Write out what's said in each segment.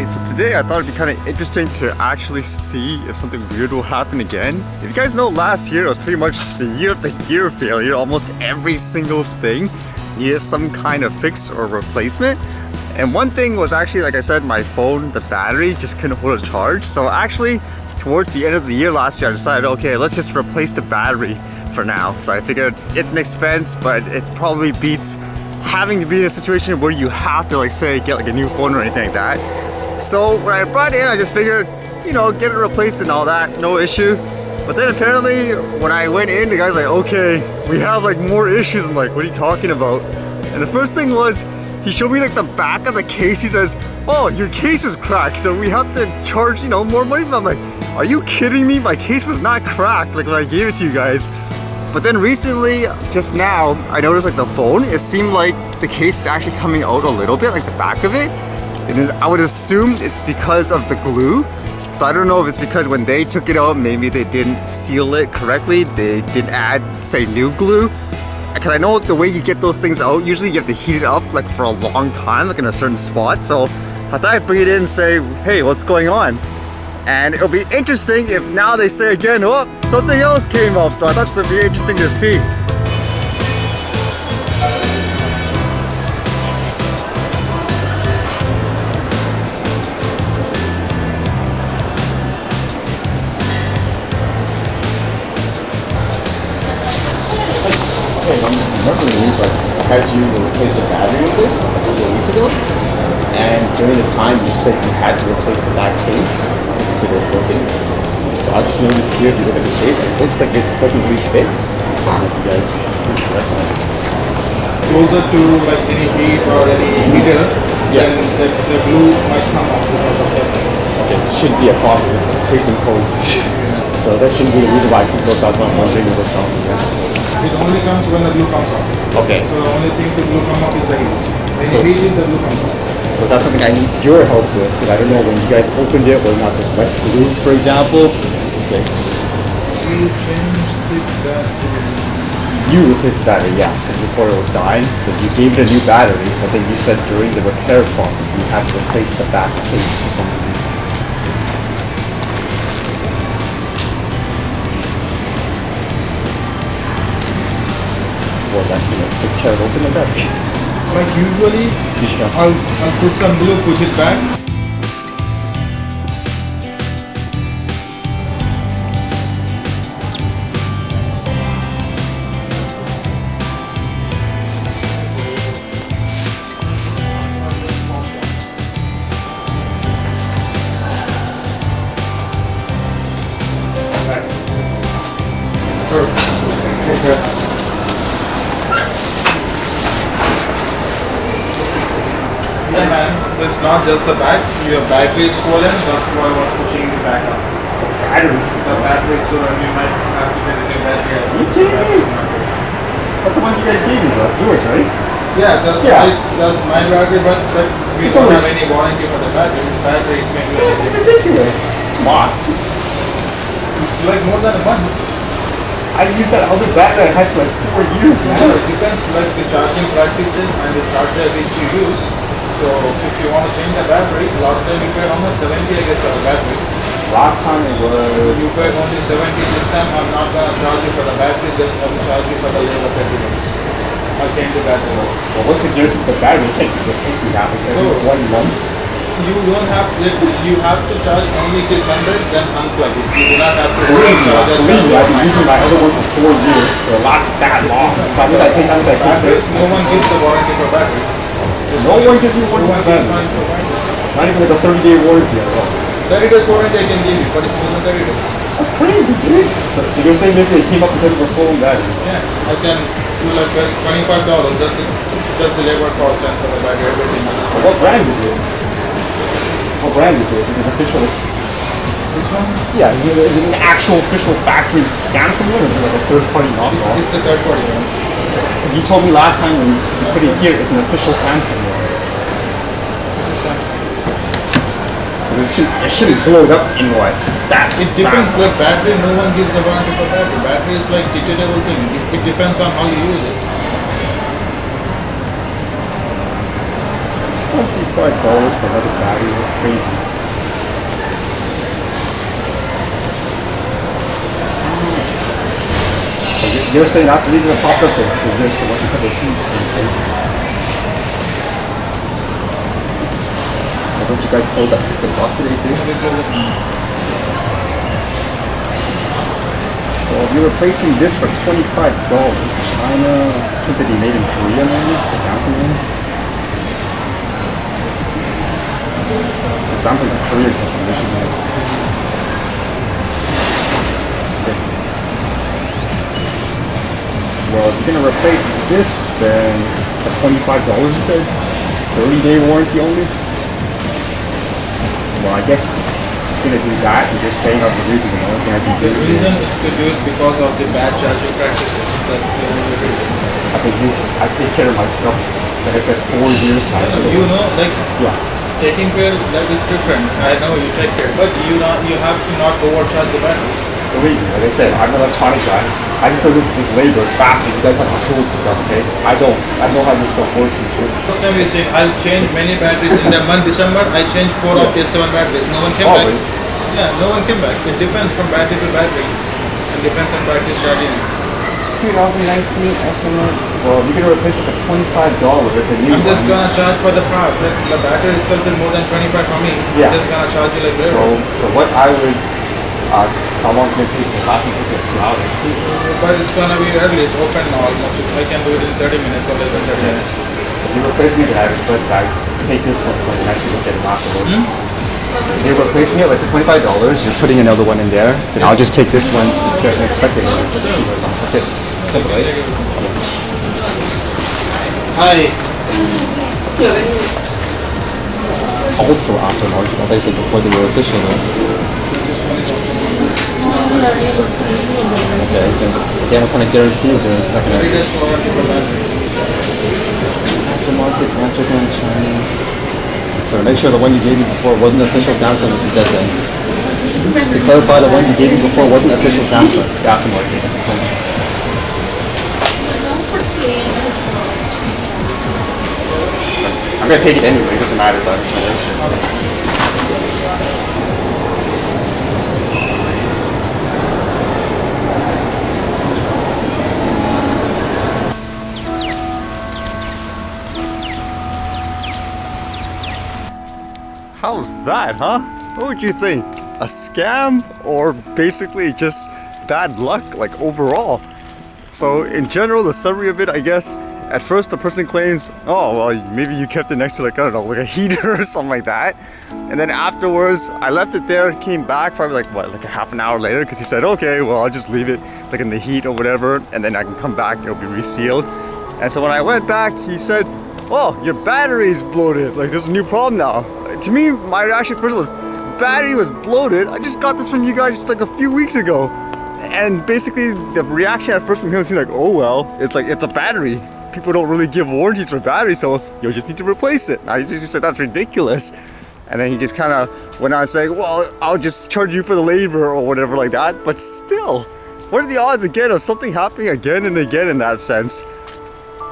Alright, so today I thought it'd be kind of interesting to actually see if something weird will happen again. If you guys know, last year was pretty much the year of the gear failure. Almost every single thing needed some kind of fix or replacement. And one thing was actually, like I said, my phone, the battery just couldn't hold a charge. So actually, towards the end of the year last year, I decided, okay, let's just replace the battery for now. So I figured it's an expense, but it probably beats having to be in a situation where you have to, like, say, get like a new phone or anything like that. So when I brought it in, I just figured, you know, get it replaced and all that, no issue. But then apparently when I went in, the guy's like, okay, we have like more issues. I'm like, what are you talking about? And the first thing was, he showed me like the back of the case. He says, oh, your case is cracked, so we have to charge, you know, more money. I'm like, are you kidding me? My case was not cracked like when I gave it to you guys. But then recently, just now, I noticed like the phone, it seemed like the case is actually coming out a little bit, like the back of it. I would assume it's because of the glue. So I don't know if it's because when they took it out, maybe they didn't seal it correctly. They didn't add, say, new glue. Because I know the way you get those things out, usually you have to heat it up like for a long time, like in a certain spot. So I thought I'd bring it in and say, hey, what's going on? And it'll be interesting if now they say again, oh, something else came up. So I thought it'd be interesting to see. Remember me, but I had you replace the battery with this a couple of weeks ago, and during the time you said you had to replace the back case because it was broken. So I just noticed here, if you look at the case, it looks like it doesn't really fit. I don't know if you guys closer to like any heat or any heater, yes, then the glue might come off because of that. Okay, it shouldn't be a problem. It's freezing cold. So that shouldn't be the reason why people start wondering what's wrong with it. It only comes when the glue comes off. Okay. So the only thing the glue comes off is the heat. When you heat it, the glue comes off. So that's something I need your help with, because I don't know when you guys opened it, whether or not there's less glue, for example. Okay. You changed the battery. You replaced the battery, yeah, before it was dying. So you gave it a new battery, but then you said during the repair process you had to replace the back case for some reason. Or that, you know, just tear it open like that. Like usually, I'll put some glue, push it back. Yeah, man, it's not just the back. Your battery is swollen. That's why I was pushing it back up. Batteries? The battery is swollen. You might have to get a new battery. Are you kidding me? That's the one you guys gave me, though. That's yours, right? Yeah, that's my battery, but we don't have any warranty for the battery. This battery can do anything. It's ridiculous. Come on. It's like more than a month. I used that other battery I had for like 4 years now. Yeah, it depends like the charging practices and the charger which you use. So if you want to change the battery, last time you paid almost 70 I guess for the battery. Last time it was... You paid only 70. This time I'm not going to charge you for the battery, just going to charge you for the labor 30 days. I'll change the battery. Well, what's the guarantee for the battery? You can't be replacing that because every 1 month. You don't have you have to charge only till 100, then unplug it. You do not have to Believe me, I've been using my other one for 4 years, so it lasts that long. So I take batteries, no one gives the warranty for battery. No one gives you a warranty for batteries. Not even like a 30-day warranty at all. 30 days warranty I can give you, but it's more than 30 days. That's crazy, dude. So you're saying this it came up because of a stolen battery? Yeah, I can do like just $25 just the labor cost and for the battery, everything. What brand is it? What brand is it? Is it an official? Which one? Yeah, is it an actual official factory Samsung one, or is it like a third-party knockoff? It's a third-party one. Because you told me last time when you put it here, it's an official Samsung one. This is Samsung. It shouldn't blow it up in what? That it depends, like battery, no one gives a warranty for battery. Battery is like detachable thing. It depends on how you use it. It's $25 for another battery, that's crazy. You're saying that's the reason it popped up there, because of this, it wasn't because of heat, so don't you guys close at 6 o'clock today too? Well, if you're replacing this for $25, China, should they be made in Korea maybe? The Samsung ones? The Samsung's a Korean company. Well, if you're gonna replace this, then for $25, you said? 30-day warranty only? Well, I guess if you're gonna do that, you're just saying that's the reason. The only thing I can do The reason to do is because of the bad charging practices. That's the only reason. I take care of my stuff. Like I said, 4 years now. You know, like yeah. Taking care, that is different. I know you take care, but you have to not overcharge the battery. Believe me, like I said, I'm an electronic guy. I just know this labor is faster. You guys have tools and stuff, okay? I don't. I know how this stuff works. First time you said I'll change many batteries in the month December. I changed 4 of the 7 batteries. No one came back. Really? Yeah, no one came back. It depends from battery to battery. It depends on battery charging. 2019 SMR. Well, you're gonna replace it for $25. There's a new I'm just one. gonna charge for the part. The battery itself is more than 25 for me. Yeah. I'm just gonna charge you like that. So what I would. So how long is it going to take? The class will take 2 hours. But it's gonna be early. It's open now almost. I can do it in 30 minutes or less than 30 minutes. If you're replacing it, then I request that I take this one so I can actually look at it afterwards. If you're replacing it, like the $25, you're putting another one in there, then I'll just take this one to set and expect it. That's it. Simple, right? Hi. Also aftermarket, I thought you said before they were official though. Okay, again, what kind of guarantees are it's not going to... Aftermarket, Africa and China. So make sure the one you gave me before wasn't official Samsung, like you said then. To clarify, the one you gave me before wasn't official Samsung, it's aftermarket. I'm going to take it anyway, it doesn't matter if I just make sure. How's that, huh? What would you think? A scam or basically just bad luck, like overall? So in general, the summary of it, I guess, at first the person claims, oh, well, maybe you kept it next to like, I don't know, like a heater or something like that. And then afterwards, I left it there, came back probably like, what, like a half an hour later, because he said, okay, well, I'll just leave it like in the heat or whatever, and then I can come back, it'll be resealed. And so when I went back, he said, oh, your battery's bloated, like there's a new problem now. To me, my reaction first was, battery was bloated. I just got this from you guys like a few weeks ago. And basically the reaction at first from him seemed like, oh well, it's like, it's a battery. People don't really give warranties for batteries, so you just need to replace it. I just said, that's ridiculous. And then he just kind of went on saying, well, I'll just charge you for the labor or whatever like that. But still, what are the odds again of something happening again and again in that sense?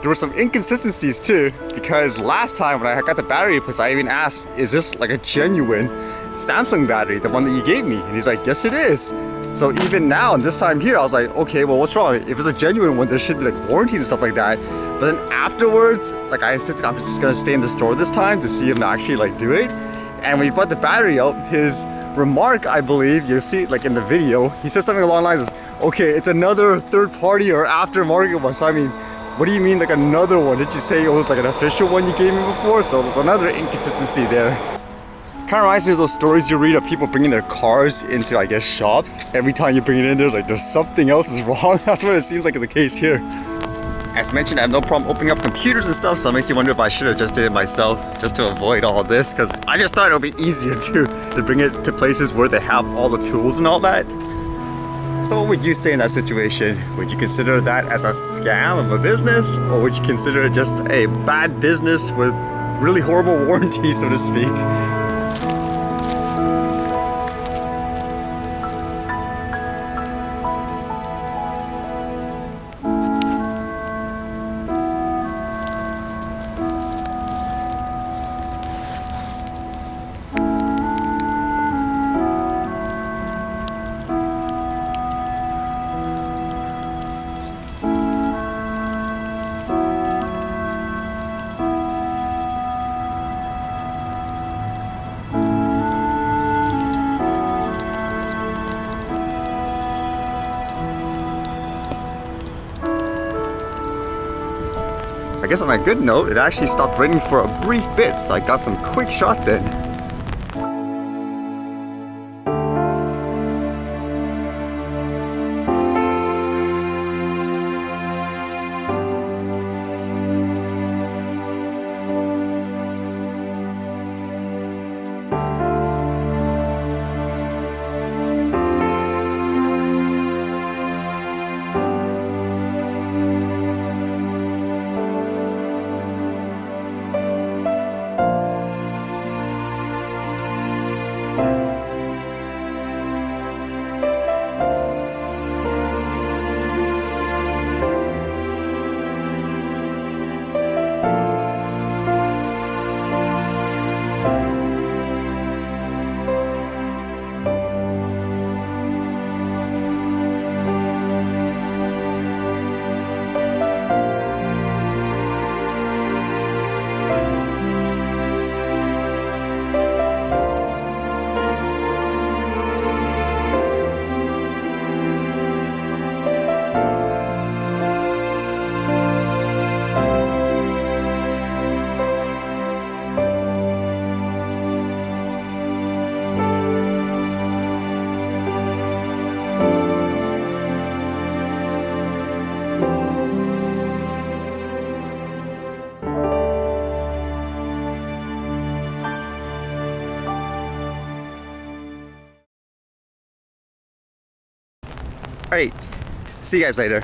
There were some inconsistencies too, because last time when I got the battery replaced, I even asked, is this like a genuine Samsung battery, the one that you gave me? And he's like, yes it is. So even now, and this time here, I was like, okay, well what's wrong? If it's a genuine one, there should be like warranties and stuff like that. But then afterwards, like I insisted, I'm just gonna stay in the store this time to see him actually like do it. And when he brought the battery out, his remark, I believe, you'll see it like in the video, he said something along the lines of, okay, it's another third party or aftermarket one. So I mean, what do you mean like another one? Did you say it was like an official one you gave me before? So there's another inconsistency there. Kind of reminds me of those stories you read of people bringing their cars into, I guess, shops. Every time you bring it in, there's something else is wrong. That's what it seems like in the case here. As mentioned, I have no problem opening up computers and stuff, so it makes you wonder if I should have just did it myself just to avoid all this, because I just thought it would be easier to bring it to places where they have all the tools and all that. So what would you say in that situation? Would you consider that as a scam of a business, or would you consider it just a bad business with really horrible warranties, so to speak? I guess on a good note, it actually stopped raining for a brief bit, so I got some quick shots in. Alright, see you guys later.